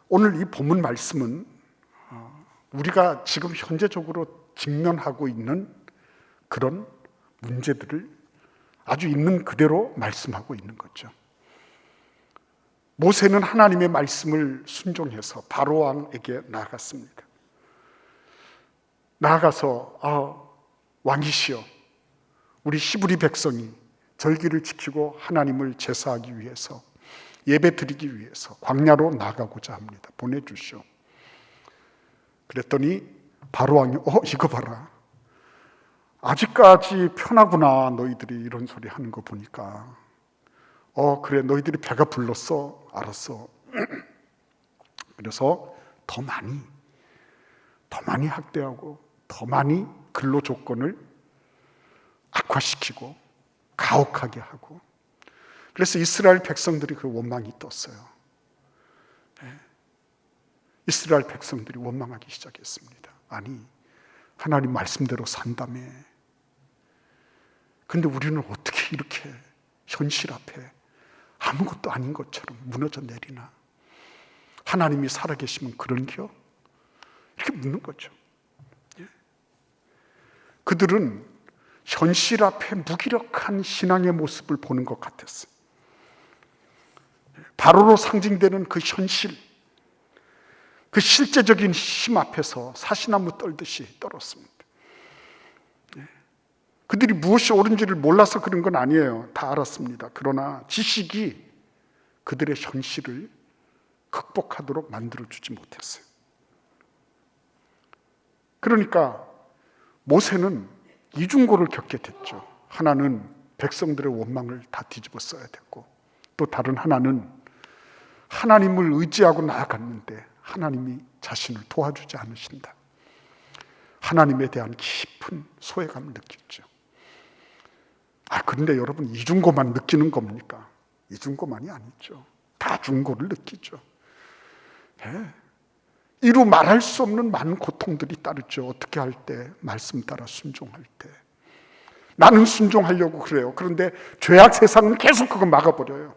오늘 이 본문 말씀은 우리가 지금 현재적으로 직면하고 있는 그런 문제들을 아주 있는 그대로 말씀하고 있는 거죠. 모세는 하나님의 말씀을 순종해서 바로 왕에게 나아갔습니다. 나아가서 왕이시여, 우리 히브리 백성이 절기를 지키고 하나님을 제사하기 위해서, 예배 드리기 위해서 광야로 나가고자 합니다. 보내주시오. 그랬더니 바로 왕이 이거 봐라, 아직까지 편하구나, 너희들이 이런 소리 하는 거 보니까. 그래, 너희들이 배가 불렀어. 알았어. 그래서 더 많이 학대하고 더 많이 근로 조건을 악화시키고 가혹하게 하고, 그래서 이스라엘 백성들이 그 원망이 떴어요. 이스라엘 백성들이 원망하기 시작했습니다. 아니, 하나님 말씀대로 산다며. 근데 우리는 어떻게 이렇게 현실 앞에 아무것도 아닌 것처럼 무너져 내리나? 하나님이 살아계시면 그런겨? 이렇게 묻는 거죠. 그들은 현실 앞에 무기력한 신앙의 모습을 보는 것 같았어요. 바로로 상징되는 그 현실, 그 실제적인 힘 앞에서 사시나무 떨듯이 떨었습니다. 그들이 무엇이 옳은지를 몰라서 그런 건 아니에요. 다 알았습니다. 그러나 지식이 그들의 현실을 극복하도록 만들어주지 못했어요. 그러니까 모세는 이중고를 겪게 됐죠. 하나는 백성들의 원망을 다 뒤집어 써야 됐고, 또 다른 하나는 하나님을 의지하고 나아갔는데 하나님이 자신을 도와주지 않으신다. 하나님에 대한 깊은 소외감을 느꼈죠. 그런데 여러분, 이중고만 느끼는 겁니까? 이중고만이 아니죠. 다중고를 느끼죠. 이루 말할 수 없는 많은 고통들이 따르죠. 어떻게 할 때? 말씀 따라 순종할 때. 나는 순종하려고 그래요. 그런데 죄악 세상은 계속 그거 막아버려요.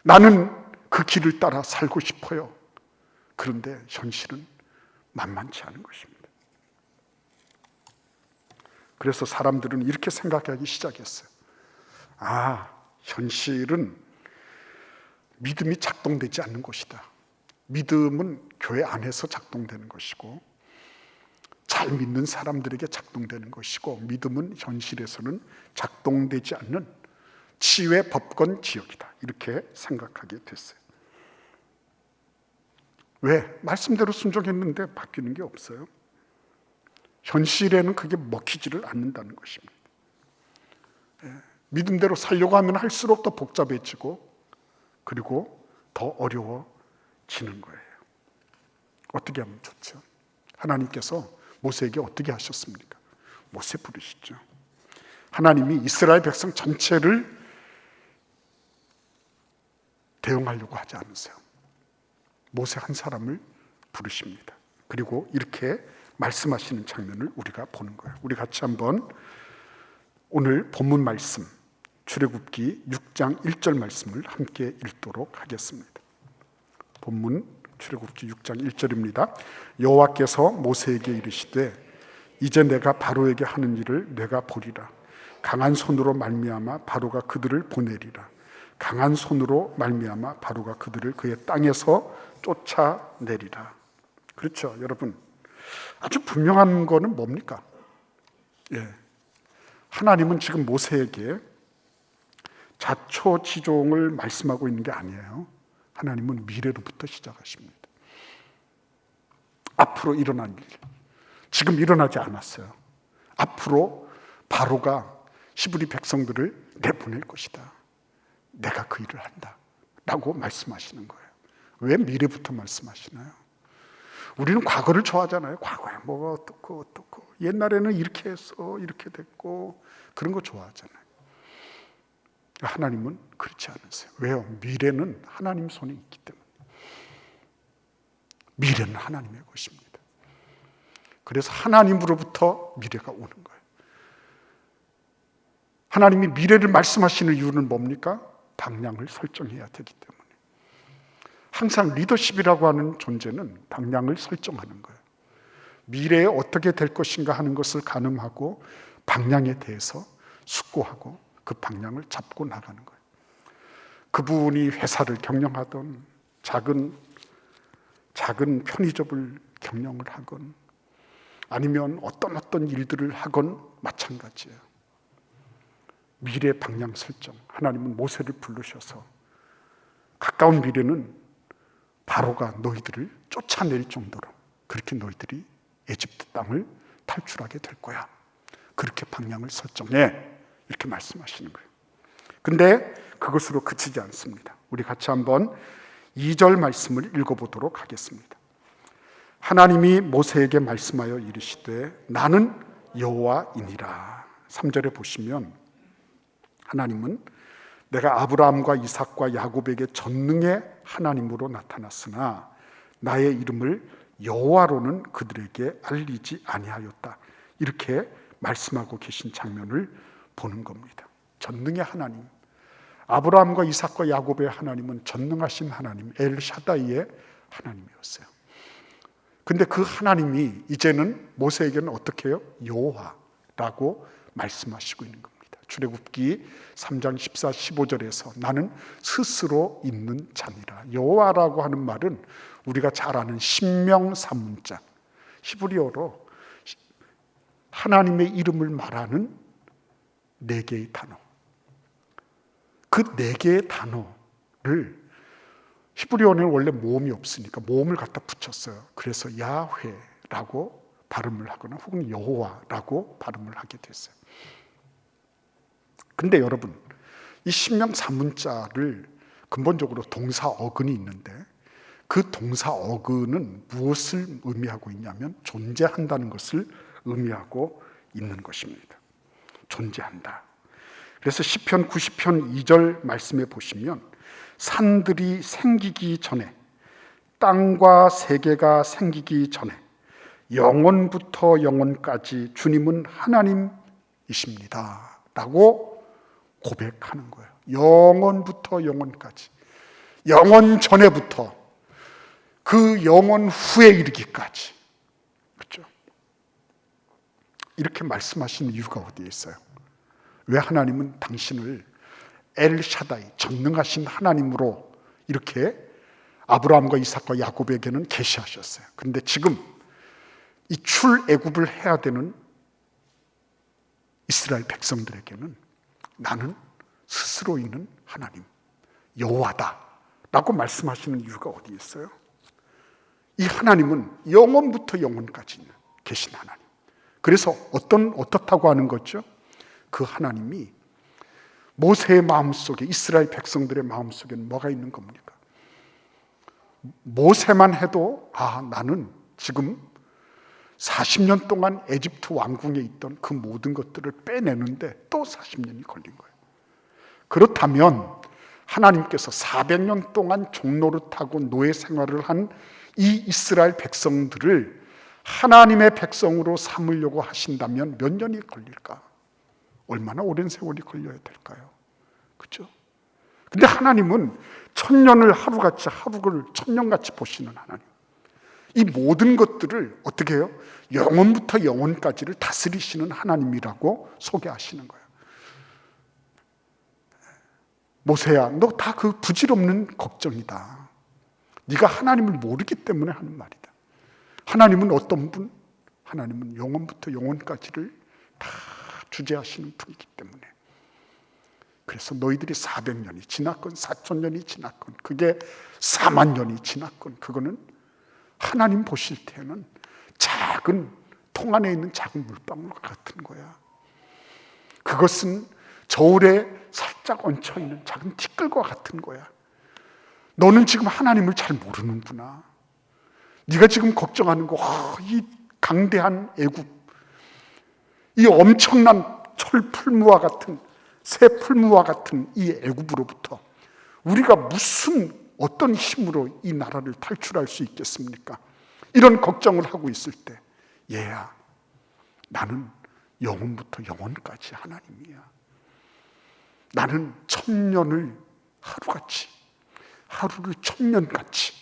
나는 그 길을 따라 살고 싶어요. 그런데 현실은 만만치 않은 것입니다. 그래서 사람들은 이렇게 생각하기 시작했어요. 현실은 믿음이 작동되지 않는 것이다. 믿음은 교회 안에서 작동되는 것이고, 잘 믿는 사람들에게 작동되는 것이고, 믿음은 현실에서는 작동되지 않는 치유의 법권 지역이다. 이렇게 생각하게 됐어요. 왜? 말씀대로 순종했는데 바뀌는 게 없어요. 현실에는 그게 먹히지를 않는다는 것입니다. 믿음대로 살려고 하면 할수록 더 복잡해지고, 그리고 더 어려워지는 거예요. 어떻게 하면 좋죠? 하나님께서 모세에게 어떻게 하셨습니까? 모세 부르시죠. 하나님이 이스라엘 백성 전체를 대응하려고 하지 않으세요. 모세 한 사람을 부르십니다. 그리고 이렇게 말씀하시는 장면을 우리가 보는 거예요. 우리 같이 한번 오늘 본문 말씀, 출애굽기 6장 1절 말씀을 함께 읽도록 하겠습니다. 본문 출애굽기 6장 1절입니다. 여호와께서 모세에게 이르시되 이제 내가 바로에게 하는 일을 내가 보리라. 강한 손으로 말미암아 바로가 그들을 보내리라. 강한 손으로 말미암아 바로가 그들을 그의 땅에서 쫓아내리라. 그렇죠, 여러분. 아주 분명한 거는 뭡니까? 하나님은 지금 모세에게 자초지종을 말씀하고 있는 게 아니에요. 하나님은 미래로부터 시작하십니다. 앞으로 일어날 일, 지금 일어나지 않았어요. 앞으로 바로가 히브리 백성들을 내보낼 것이다. 내가 그 일을 한다 라고 말씀하시는 거예요. 왜 미래부터 말씀하시나요? 우리는 과거를 좋아하잖아요. 과거에 뭐가 어떻고 옛날에는 이렇게 해서 이렇게 됐고 그런 거 좋아하잖아요. 하나님은 그렇지 않으세요. 왜요? 미래는 하나님 손에 있기 때문에. 미래는 하나님의 것입니다. 그래서 하나님으로부터 미래가 오는 거예요. 하나님이 미래를 말씀하시는 이유는 뭡니까? 방향을 설정해야 되기 때문에. 항상 리더십이라고 하는 존재는 방향을 설정하는 거예요. 미래에 어떻게 될 것인가 하는 것을 가늠하고 방향에 대해서 숙고하고 그 방향을 잡고 나가는 거예요. 그분이 회사를 경영하던 작은 편의점을 경영을 하건 아니면 어떤 일들을 하건 마찬가지예요. 미래 방향 설정. 하나님은 모세를 부르셔서 가까운 미래는 바로가 너희들을 쫓아낼 정도로 그렇게 너희들이 에집트 땅을 탈출하게 될 거야. 그렇게 방향을 설정해. 이렇게 말씀하시는 거예요. 근데 그것으로 그치지 않습니다. 우리 같이 한번 2절 말씀을 읽어보도록 하겠습니다. 하나님이 모세에게 말씀하여 이르시되 나는 여호와이니라. 3절에 보시면 하나님은 내가 아브라함과 이삭과 야곱에게 전능의 하나님으로 나타났으나 나의 이름을 여호와로는 그들에게 알리지 아니하였다. 이렇게 말씀하고 계신 장면을 보는 겁니다. 전능의 하나님, 아브라함과 이삭과 야곱의 하나님은 전능하신 하나님, 엘샤다이의 하나님이었어요. 근데 그 하나님이 이제는 모세에게는 어떻게 해요? 여호와라고 말씀하시고 있는 겁니다. 출애굽기 3장 14, 15절에서 나는 스스로 있는 자니라. 여호와라고 하는 말은 우리가 잘 아는 신명사문자, 히브리어로 하나님의 이름을 말하는 4개의 단어. 그 4개의 단어를 히브리어는 원래 모음이 없으니까 모음을 갖다 붙였어요. 그래서 야훼라고 발음을 하거나 혹은 여호와라고 발음을 하게 됐어요. 근데 여러분, 이 신명사문자를 근본적으로 동사 어근이 있는데 그 동사 어근은 무엇을 의미하고 있냐면 존재한다는 것을 의미하고 있는 것입니다. 존재한다. 그래서 시편 90편 2절 말씀에 보시면 산들이 생기기 전에, 땅과 세계가 생기기 전에 영원부터 영원까지 주님은 하나님이십니다 라고 고백하는 거예요. 영원부터 영원까지, 영원 전에부터 그 영원 후에 이르기까지. 그렇죠? 이렇게 말씀하신 이유가 어디에 있어요? 왜 하나님은 당신을 엘샤다이, 전능하신 하나님으로 이렇게 아브라함과 이삭과 야곱에게는 계시하셨어요. 그런데 지금 이 출애굽을 해야 되는 이스라엘 백성들에게는 나는 스스로 있는 하나님, 여호와다 라고 말씀하시는 이유가 어디에 있어요? 이 하나님은 영원부터 영원까지 계신 하나님. 그래서 어떻다고 하는 거죠? 그 하나님이 모세의 마음속에, 이스라엘 백성들의 마음속에는 뭐가 있는 겁니까? 모세만 해도 나는 지금 40년 동안 에집트 왕궁에 있던 그 모든 것들을 빼내는데 또 40년이 걸린 거예요. 그렇다면 하나님께서 400년 동안 종노릇하고 노예 생활을 한 이 이스라엘 백성들을 하나님의 백성으로 삼으려고 하신다면 몇 년이 걸릴까? 얼마나 오랜 세월이 걸려야 될까요? 그렇죠? 근데 하나님은 천년을 하루같이, 하루를 천년같이 보시는 하나님. 이 모든 것들을 어떻게 해요? 영원부터 영원까지를 다스리시는 하나님이라고 소개하시는 거예요. 모세야, 너 다 그 부질없는 걱정이다. 네가 하나님을 모르기 때문에 하는 말이다. 하나님은 어떤 분? 하나님은 영원부터 영원까지를 다 주재하시는 분이기 때문에. 그래서 너희들이 400년이 지났건 4,000년이 지났건 그게 4만 년이 지났건 그거는 하나님 보실 때는 작은 통 안에 있는 작은 물방울 같은 거야. 그것은 저울에 살짝 얹혀있는 작은 티끌과 같은 거야. 너는 지금 하나님을 잘 모르는구나. 네가 지금 걱정하는 거, 이 강대한 애굽, 이 엄청난 철풀무와 같은, 새 풀무와 같은 이 애굽으로부터 우리가 무슨 어떤 힘으로 이 나라를 탈출할 수 있겠습니까? 이런 걱정을 하고 있을 때, 얘야, 나는 영원부터 영원까지 하나님이야. 나는 천년을 하루같이, 하루를 천년같이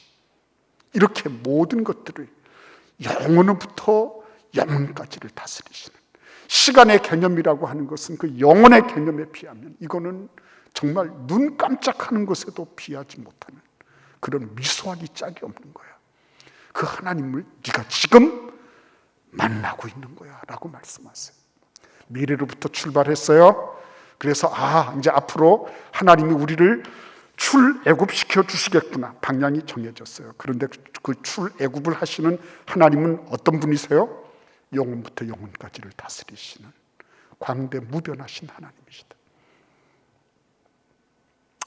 이렇게 모든 것들을 영원부터 영원까지를 다스리시는 시간의 개념이라고 하는 것은 그 영혼의 개념에 비하면 이거는 정말 눈 깜짝하는 것에도 비하지 못하는 그런 미소하기 짝이 없는 거야. 그 하나님을 네가 지금 만나고 있는 거야 라고 말씀하세요. 미래로부터 출발했어요. 그래서 이제 앞으로 하나님이 우리를 출애굽시켜 주시겠구나. 방향이 정해졌어요. 그런데 그 출애굽을 하시는 하나님은 어떤 분이세요? 영원부터 영원까지를 다스리시는 광대무변하신 하나님이시다.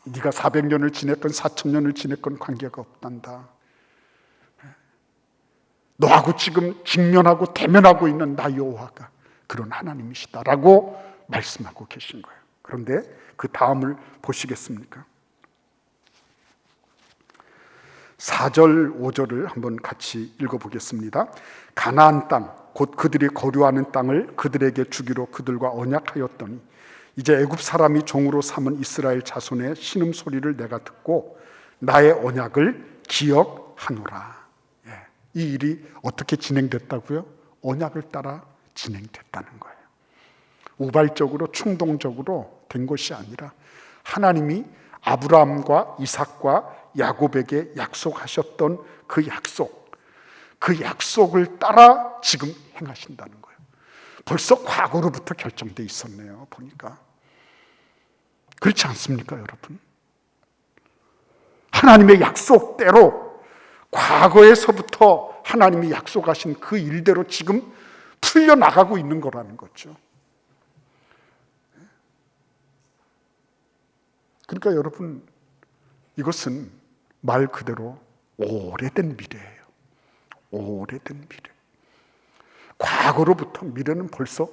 네가 400년을 지냈건 4000년을 지냈건 관계가 없단다. 너하고 지금 직면하고 대면하고 있는 나 여호와가 그런 하나님이시다라고 말씀하고 계신 거예요. 그런데 그 다음을 보시겠습니까? 4절 5절을 한번 같이 읽어보겠습니다. 가나안 땅 곧 그들이 거류하는 땅을 그들에게 주기로 그들과 언약하였더니 이제 애굽 사람이 종으로 삼은 이스라엘 자손의 신음소리를 내가 듣고 나의 언약을 기억하노라. 이 일이 어떻게 진행됐다고요? 언약을 따라 진행됐다는 거예요. 우발적으로 충동적으로 된 것이 아니라 하나님이 아브라함과 이삭과 야곱에게 약속하셨던 그 약속을 따라 지금 행하신다는 거예요. 벌써 과거로부터 결정돼 있었네요. 보니까 그렇지 않습니까, 여러분? 하나님의 약속대로 과거에서부터 하나님이 약속하신 그 일대로 지금 풀려나가고 있는 거라는 거죠. 그러니까 여러분, 이것은 말 그대로 오래된 미래예요. 오래된 미래. 과거로부터 미래는 벌써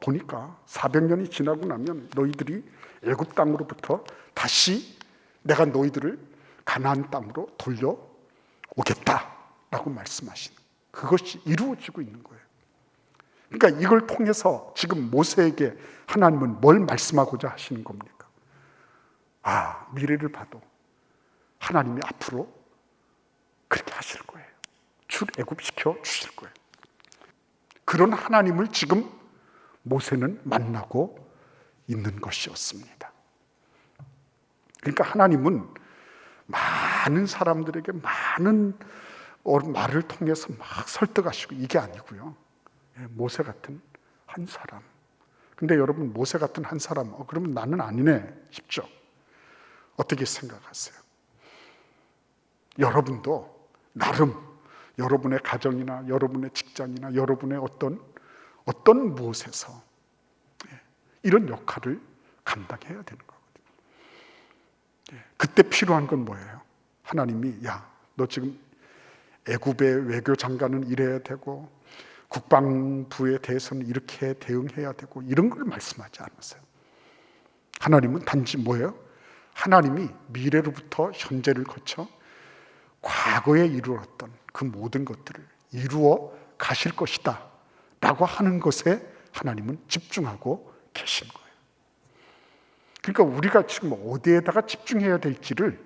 보니까 400년이 지나고 나면 너희들이 애굽 땅으로부터 다시 내가 너희들을 가나안 땅으로 돌려오겠다라고 말씀하시는 그것이 이루어지고 있는 거예요. 그러니까 이걸 통해서 지금 모세에게 하나님은 뭘 말씀하고자 하시는 겁니까? 미래를 봐도 하나님이 앞으로 그렇게 하실 거예요. 출애굽시켜 주실 거예요. 그런 하나님을 지금 모세는 만나고 있는 것이었습니다. 그러니까 하나님은 많은 사람들에게 많은 말을 통해서 막 설득하시고 이게 아니고요. 모세 같은 한 사람. 근데 여러분, 모세 같은 한 사람, 그러면 나는 아니네 싶죠? 어떻게 생각하세요? 여러분도 나름 여러분의 가정이나 여러분의 직장이나 여러분의 어떤 무엇에서 이런 역할을 감당해야 되는 거거든요. 그때 필요한 건 뭐예요? 하나님이 너 지금 애굽의 외교장관은 이래야 되고 국방부에 대해서는 이렇게 대응해야 되고 이런 걸 말씀하지 않으세요. 하나님은 단지 뭐예요? 하나님이 미래로부터 현재를 거쳐 과거에 이루었던 그 모든 것들을 이루어 가실 것이다 라고 하는 것에 하나님은 집중하고 계신 거예요. 그러니까 우리가 지금 어디에다가 집중해야 될지를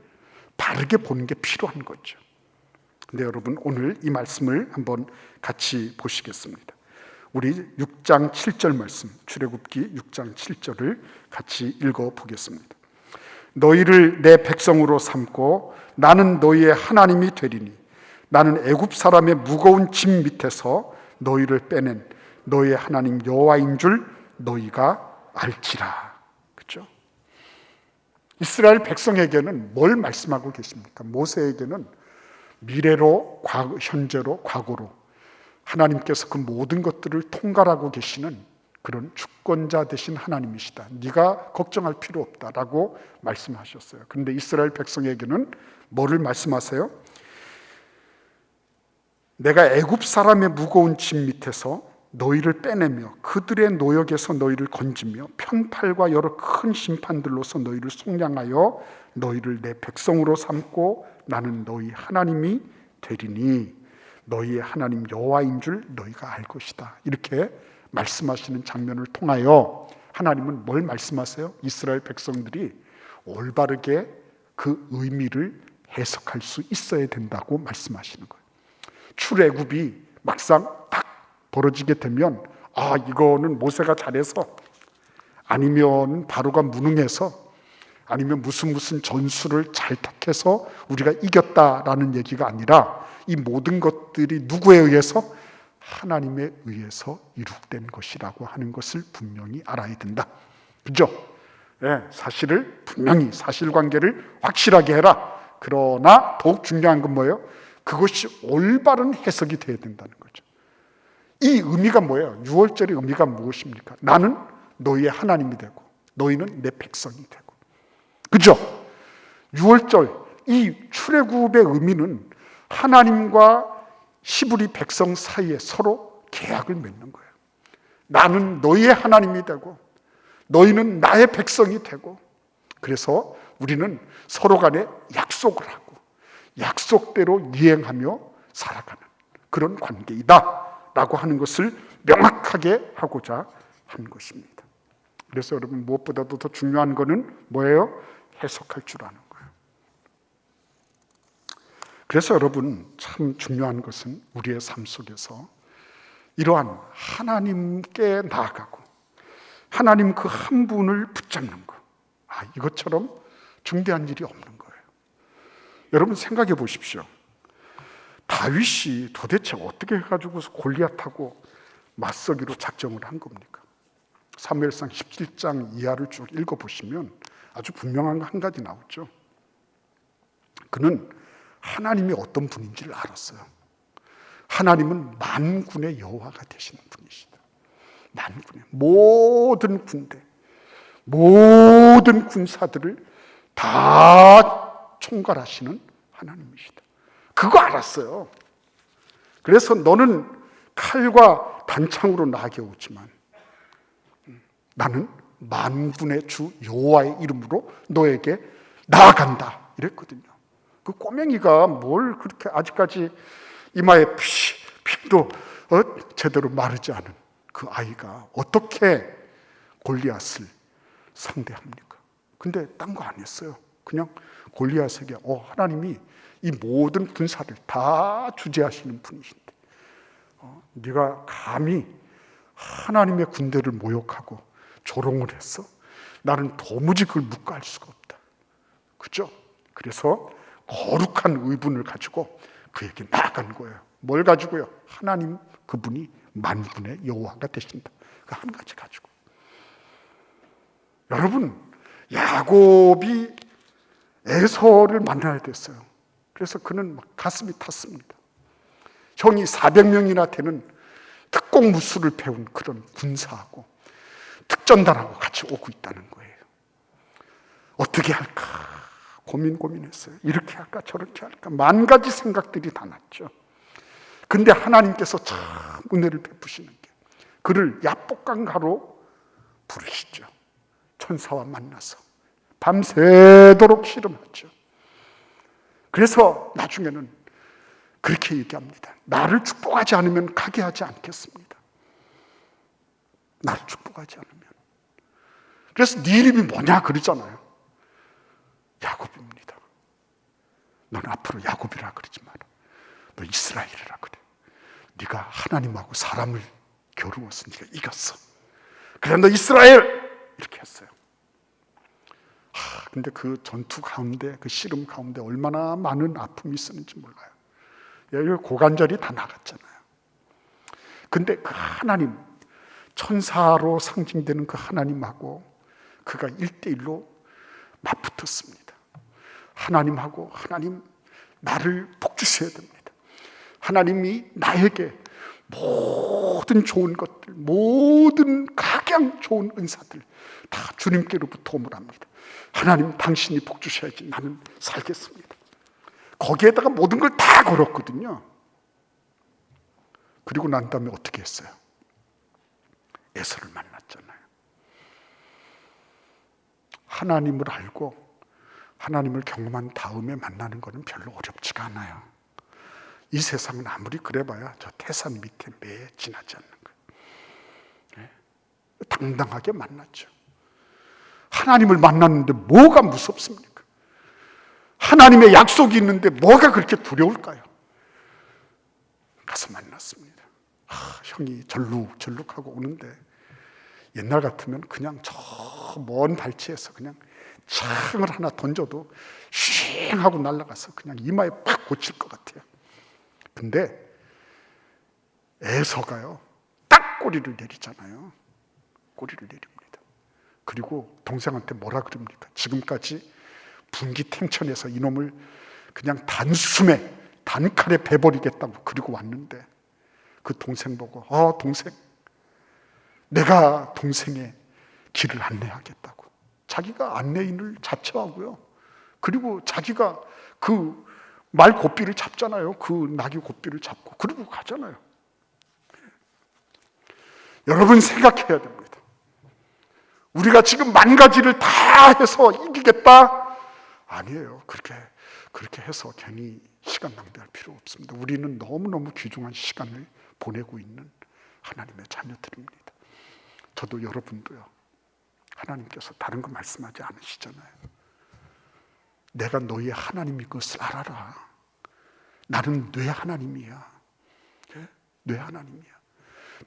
바르게 보는 게 필요한 거죠. 근데 여러분, 오늘 이 말씀을 한번 같이 보시겠습니다. 우리 6장 7절 말씀, 출애굽기 6장 7절을 같이 읽어보겠습니다. 너희를 내 백성으로 삼고 나는 너희의 하나님이 되리니 나는 애굽 사람의 무거운 짐 밑에서 너희를 빼낸 너희의 하나님 여호와인 줄 너희가 알지라. 그렇죠? 이스라엘 백성에게는 뭘 말씀하고 계십니까? 모세에게는 미래로, 현재로, 과거로 하나님께서 그 모든 것들을 통갈하고 계시는 그런 주권자 되신 하나님이시다. 네가 걱정할 필요 없다라고 말씀하셨어요. 그런데 이스라엘 백성에게는 뭐를 말씀하세요? 내가 애굽 사람의 무거운 짐 밑에서 너희를 빼내며 그들의 노역에서 너희를 건지며 편팔과 여러 큰 심판들로서 너희를 속량하여 너희를 내 백성으로 삼고 나는 너희 하나님이 되리니 너희의 하나님 여호와인 줄 너희가 알 것이다. 이렇게 말씀하시는 장면을 통하여 하나님은 뭘 말씀하세요? 이스라엘 백성들이 올바르게 그 의미를 해석할 수 있어야 된다고 말씀하시는 거예요. 출애굽이 막상 딱 벌어지게 되면 이거는 모세가 잘해서, 아니면 바로가 무능해서, 아니면 무슨 전술을 잘 택해서 우리가 이겼다라는 얘기가 아니라 이 모든 것들이 누구에 의해서? 하나님에 의해서 이룩된 것이라고 하는 것을 분명히 알아야 된다. 그죠? 사실을 분명히, 사실관계를 확실하게 해라. 그러나 더욱 중요한 건 뭐예요? 그것이 올바른 해석이 돼야 된다는 거죠. 이 의미가 뭐예요? 6월절의 의미가 무엇입니까? 나는 너희의 하나님이 되고 너희는 내 백성이 되고. 그죠? 6월절, 이 출애굽의 의미는 하나님과 히브리 백성 사이에 서로 계약을 맺는 거예요. 나는 너희의 하나님이 되고 너희는 나의 백성이 되고, 그래서 우리는 서로 간에 약속을 하고 약속대로 이행하며 살아가는 그런 관계이다 라고 하는 것을 명확하게 하고자 한 것입니다. 그래서 여러분, 무엇보다도 더 중요한 것은 뭐예요? 해석할 줄 아는 거예요. 그래서 여러분, 참 중요한 것은 우리의 삶 속에서 이러한 하나님께 나아가고 하나님 그 한 분을 붙잡는 것, 이것처럼 중대한 일이 없는 거예요. 여러분 생각해 보십시오. 다윗이 도대체 어떻게 해가지고 골리앗하고 맞서기로 작정을 한 겁니까? 사무엘상 17장 이하를 쭉 읽어보시면 아주 분명한 한 가지 나오죠. 그는 하나님이 어떤 분인지를 알았어요. 하나님은 만군의 여호와가 되시는 분이시다. 만군의 모든 군대, 모든 군사들을 다 총괄하시는 하나님이시다. 그거 알았어요. 그래서 너는 칼과 단창으로 나에게 오지만 나는 만군의 주 여호와의 이름으로 너에게 나아간다 이랬거든요. 그 꼬맹이가 뭘 그렇게 아직까지 이마에 피도 제대로 마르지 않은 그 아이가 어떻게 골리앗을 상대합니까? 근데 딴 거 안 했어요. 그냥 골리앗에게 하나님이 이 모든 군사를 다 주재하시는 분이신데 네가 감히 하나님의 군대를 모욕하고 조롱을 했어? 나는 도무지 그걸 묵과할 수가 없다. 그죠? 그래서 거룩한 의분을 가지고 그에게 나아간 거예요. 뭘 가지고요? 하나님 그분이 만군의 여호와가 되신다. 그 한 가지 가지고. 여러분, 야곱이 에서를 만나야 됐어요. 그래서 그는 막 가슴이 탔습니다. 형이 400명이나 되는 특공 무술을 배운 그런 군사하고 특전단하고 같이 오고 있다는 거예요. 어떻게 할까 고민했어요. 이렇게 할까 저렇게 할까 만 가지 생각들이 다 났죠. 근데 하나님께서 참 은혜를 베푸시는 게 그를 야복강가로 부르시죠. 천사와 만나서 밤새도록 씨름하죠. 그래서 나중에는 그렇게 얘기합니다. 나를 축복하지 않으면 가게 하지 않겠습니다. 나를 축복하지 않으면. 그래서 네 이름이 뭐냐 그러잖아요. 야곱입니다. 넌 앞으로 야곱이라 그러지 마라. 너 이스라엘이라 그래. 네가 하나님하고 사람을 겨루어서 네가 이겼어. 그래 너 이스라엘! 이렇게 했어요. 근데 그 전투 가운데, 그 씨름 가운데 얼마나 많은 아픔이 있었는지 몰라요. 여기 고관절이 다 나갔잖아요. 근데 그 하나님, 천사로 상징되는 그 하나님하고 그가 1대1로 맞붙었습니다. 하나님하고 하나님 나를 복주셔야 됩니다. 하나님이 나에게 모든 좋은 것들, 모든 각양 좋은 은사들 다 주님께로부터 오물 합니다. 하나님 당신이 복주셔야지 나는 살겠습니다. 거기에다가 모든 걸 다 걸었거든요. 그리고 난 다음에 어떻게 했어요? 에서를 만났잖아요. 하나님을 알고 하나님을 경험한 다음에 만나는 것은 별로 어렵지가 않아요. 이 세상은 아무리 그래봐야 저 태산 밑에 매 지나지 않는 거예요. 당당하게 만났죠. 하나님을 만났는데 뭐가 무섭습니까? 하나님의 약속이 있는데 뭐가 그렇게 두려울까요? 가서 만났습니다. 형이 절룩절룩하고 오는데 옛날 같으면 그냥 저 먼 발치에서 그냥 창을 하나 던져도 쉥 하고 날아가서 그냥 이마에 팍 꽂힐 것 같아요. 근데 에서가요, 딱 꼬리를 내리잖아요. 꼬리를 내립니다. 그리고 동생한테 뭐라 그럽니까? 지금까지 분기탱천에서 이놈을 그냥 단숨에 단칼에 베버리겠다고 그리고 왔는데, 그 동생 보고 동생, 내가 동생의 길을 안내하겠다고. 자기가 안내인을 자처하고요, 그리고 자기가 그 말 고삐를 잡잖아요. 그 나귀 고삐를 잡고 그리고 가잖아요. 여러분 생각해야 됩니다. 우리가 지금 만 가지를 다 해서 이기겠다? 아니에요. 그렇게 해서 괜히 시간 낭비할 필요 없습니다. 우리는 너무너무 귀중한 시간을 보내고 있는 하나님의 자녀들입니다. 저도 여러분도요. 하나님께서 다른 거 말씀하지 않으시잖아요. 내가 너희의 하나님인 것을 알아라. 나는 내 하나님이야. 내 하나님이야.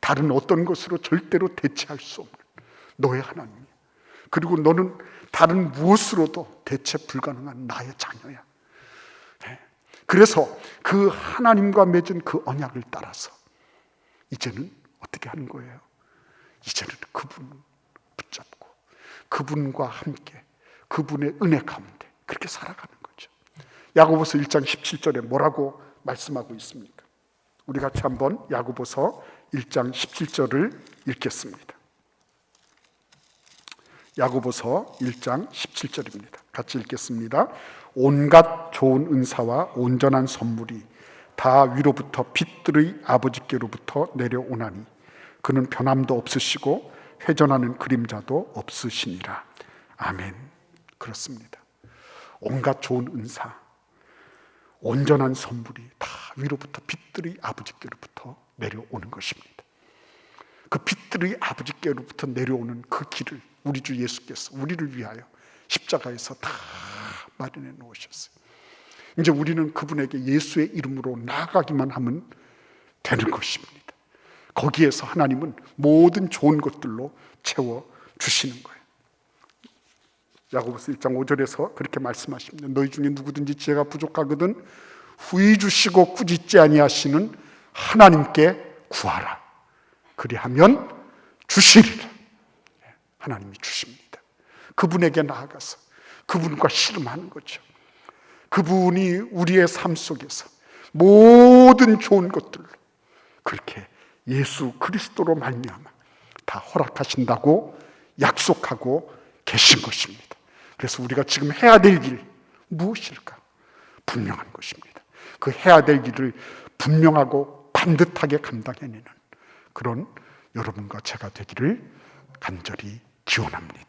다른 어떤 것으로 절대로 대체할 수 없는 너의 하나님이야. 그리고 너는 다른 무엇으로도 대체 불가능한 나의 자녀야. 그래서 그 하나님과 맺은 그 언약을 따라서 이제는 어떻게 하는 거예요? 이제는 그분을 붙잡고 그분과 함께 그분의 은혜 가운데 그렇게 살아가는 거죠. 야고보서 1장 17절에 뭐라고 말씀하고 있습니까? 우리 같이 한번 야고보서 1장 17절을 읽겠습니다. 야고보서 1장 17절입니다. 같이 읽겠습니다. 온갖 좋은 은사와 온전한 선물이 다 위로부터 빛들의 아버지께로부터 내려오나니 그는 변함도 없으시고 회전하는 그림자도 없으시니라. 아멘. 그렇습니다. 온갖 좋은 은사, 온전한 선물이 다 위로부터 빛들의 아버지께로부터 내려오는 것입니다. 그 빛들의 아버지께로부터 내려오는 그 길을 우리 주 예수께서 우리를 위하여 십자가에서 다 마련해 놓으셨어요. 이제 우리는 그분에게 예수의 이름으로 나아가기만 하면 되는 것입니다. 거기에서 하나님은 모든 좋은 것들로 채워주시는 거예요. 야고보서 1장 5절에서 그렇게 말씀하십니다. 너희 중에 누구든지 지혜가 부족하거든 후히 주시고 꾸짖지 아니하시는 하나님께 구하라. 그리하면 주시리라. 하나님이 주십니다. 그분에게 나아가서 그분과 씨름하는 거죠. 그분이 우리의 삶 속에서 모든 좋은 것들로 그렇게 예수 그리스도로 말미암아 다 허락하신다고 약속하고 계신 것입니다. 그래서 우리가 지금 해야 될 일 무엇일까? 분명한 것입니다. 그 해야 될 일을 분명하고 반듯하게 감당해내는 그런 여러분과 제가 되기를 간절히 기원합니다.